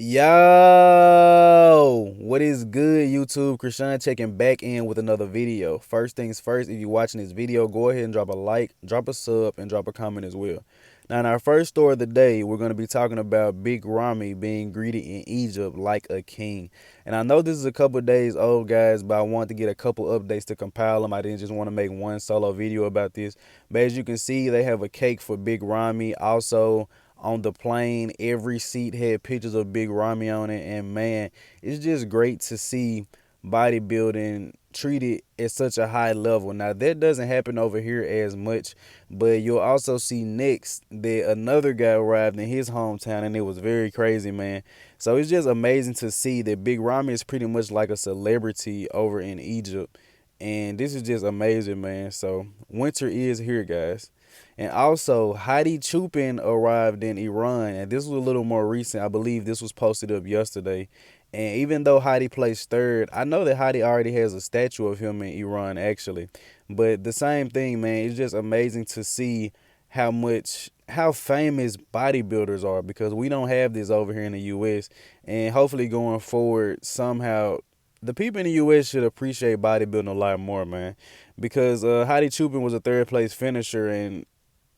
Yo, what is good, YouTube? Krishan checking back in with another video. First things first, if you're watching this video, go ahead and drop a like, drop a sub, and drop a comment as well. Now, in our first story of the day, we're going to be talking about Big Ramy being greeted in Egypt like a king. And I know this is a couple of days old, guys, but I want to get a couple updates to compile them. I didn't just want to make one solo video about this. But as you can see, they have a cake for Big Ramy. Also, on the plane, every seat had pictures of Big Ramy on it, and man, it's just great to see bodybuilding treated at such a high level. Now that doesn't happen over here as much, but you'll also see next that another guy arrived in his hometown, and it was very crazy, man. So it's just amazing to see that Big Ramy is pretty much like a celebrity over in Egypt, and this is just amazing, man. So winter is here, guys. And also, Hadi Choopan arrived in Iran, and this was a little more recent. I believe this was posted up yesterday. And even though Hadi placed third, I know that Hadi already has a statue of him in Iran, actually. But the same thing, man, it's just amazing to see how famous bodybuilders are, because we don't have this over here in the U.S. And hopefully going forward, somehow, the people in the U.S. should appreciate bodybuilding a lot more, man, because Hadi Choopan was a third place finisher, and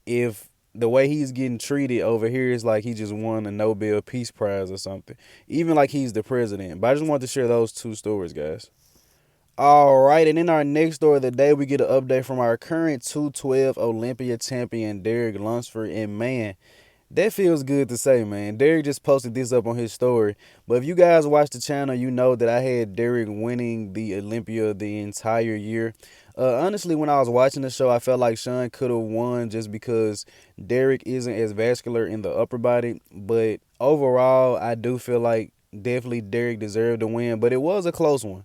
if the way he's getting treated over here is like he just won a Nobel Peace Prize or something, even like he's the president. But I just wanted to share those two stories, guys. All right, and in our next story of the day, we get an update from our current 212 Olympia champion, Derek Lunsford, and man, that feels good to say, man. Derek just posted this up on his story. But if you guys watch the channel, you know that I had Derek winning the Olympia the entire year. Honestly, when I was watching the show, I felt like Sean could have won just because Derek isn't as vascular in the upper body. But overall, I do feel like definitely Derek deserved to win. But it was a close one.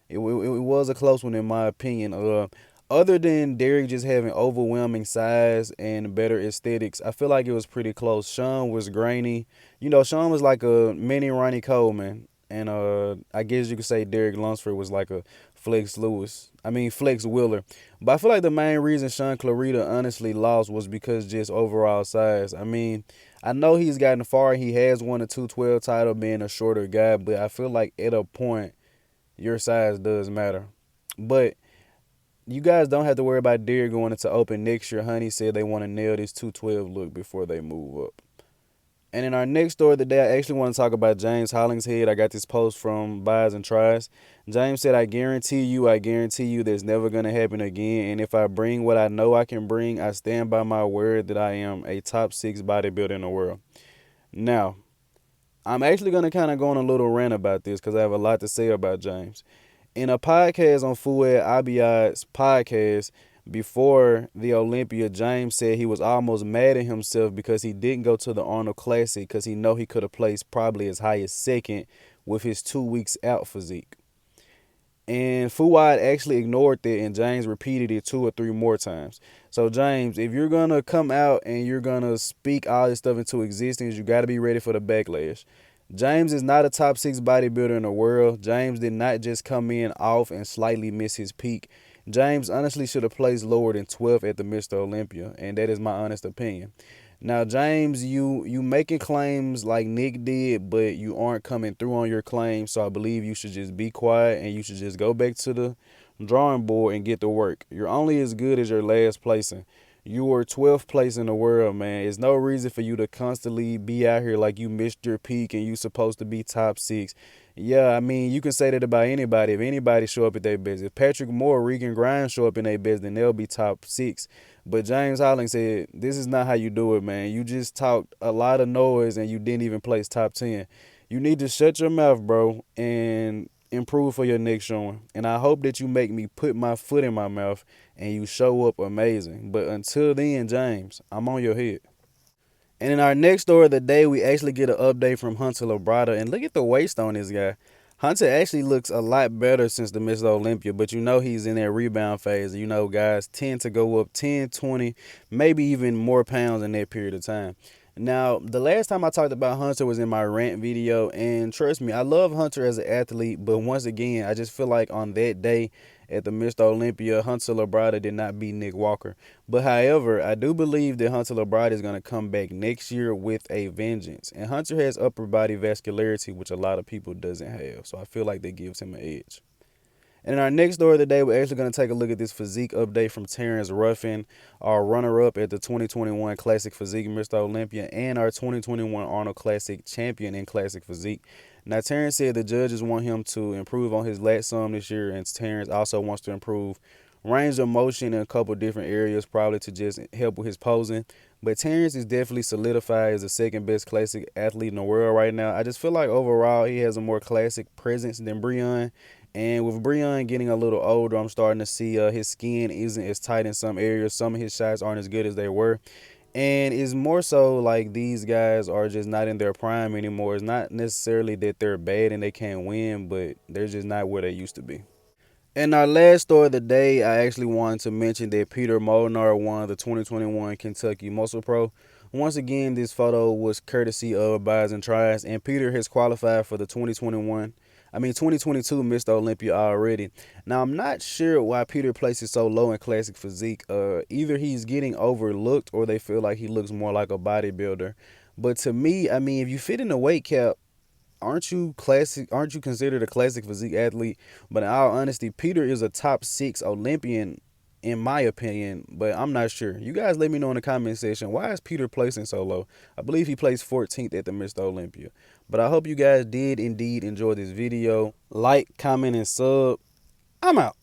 It was a close one in my opinion. Other than Derek just having overwhelming size and better aesthetics, I feel like it was pretty close. Sean was grainy. You know, Sean was like a mini Ronnie Coleman. And I guess you could say Derek Lunsford was like a Flex Wheeler. But I feel like the main reason Sean Clarita honestly lost was because just overall size. I mean, I know he's gotten far. He has won a 212 title being a shorter guy, but I feel like at a point, your size does matter. But you guys don't have to worry about Derek going into open next year. Honey said they want to nail this 212 look before they move up. And in our next story of the day, I actually want to talk about James Hollingshead. I got this post from Buys and Tries. James said, I guarantee you that's never going to happen again. And if I bring what I know I can bring, I stand by my word that I am a top 6 bodybuilder in the world. Now, I'm actually going to kind of go on a little rant about this because I have a lot to say about James. In a podcast on Fouad Abiad's podcast before the Olympia, James said he was almost mad at himself because he didn't go to the Arnold Classic because he know he could have placed probably as high as second with his 2 weeks out physique. And Fouad actually ignored that, and James repeated it 2 or 3 more times. So, James, if you're going to come out and you're going to speak all this stuff into existence, you got to be ready for the backlash. James is not a top 6 bodybuilder in the world. James did not just come in off and slightly miss his peak. James honestly should have placed lower than 12th at the Mr. Olympia, and that is my honest opinion. Now, James, you making claims like Nick did, but you aren't coming through on your claims, so I believe you should just be quiet and you should just go back to the drawing board and get to work. You're only as good as your last placing. You were 12th place in the world, man. There's no reason for you to constantly be out here like you missed your peak and you supposed to be top 6. Yeah, I mean, you can say that about anybody. If anybody show up at their best, if Patrick Moore, Regan Grimes show up in their best, then they'll be top 6. But James Hollingshead said, this is not how you do it, man. You just talked a lot of noise and you didn't even place top 10. You need to shut your mouth, bro, and improve for your next showing. And I hope that you make me put my foot in my mouth and you show up amazing. But until then, James, I'm on your head. And in our next story of the day, we actually get an update from Hunter Labrada. And look at the waist on this guy. Hunter actually looks a lot better since the Mr. Olympia, but you know he's in that rebound phase. You know, guys tend to go up 10, 20, maybe even more pounds in that period of time. Now, the last time I talked about Hunter was in my rant video, and trust me, I love Hunter as an athlete, but once again, I just feel like on that day at the Mr Olympia, Hunter Labrada did not beat Nick Walker. But however, I do believe that Hunter Labrada is going to come back next year with a vengeance. And Hunter has upper body vascularity, which a lot of people doesn't have, so I feel like that gives him an edge. And in our next story of the day, we're actually going to take a look at this physique update from Terrance Ruffin, our runner-up at the 2021 Classic Physique Mr. Olympia, and our 2021 Arnold Classic champion in Classic Physique. Now, Terrence said the judges want him to improve on his lat sum this year, and Terrence also wants to improve range of motion in a couple different areas, probably to just help with his posing. But Terrence is definitely solidified as the second best classic athlete in the world right now. I just feel like overall he has a more classic presence than Breon. And with Breon getting a little older, I'm starting to see his skin isn't as tight in some areas. Some of his shots aren't as good as they were. And it's more so like these guys are just not in their prime anymore. It's not necessarily that they're bad and they can't win, but they're just not where they used to be. In our last story of the day, I actually wanted to mention that Peter Molnar won the 2021 Kentucky Muscle Pro. Once again, this photo was courtesy of Buys and Tries, and Peter has qualified for the 2022 Mr. Olympia already. Now, I'm not sure why Peter places so low in classic physique. Either he's getting overlooked or they feel like he looks more like a bodybuilder. But to me, I mean, if you fit in the weight cap, aren't you considered a classic physique athlete? But in all honesty, Peter is a top 6 Olympian in my opinion, but I'm not sure. You guys let me know in the comment section, why is Peter placing so low? I believe he placed 14th at the Mr. Olympia. But I hope you guys did indeed enjoy this video. Like, comment, and sub. I'm out.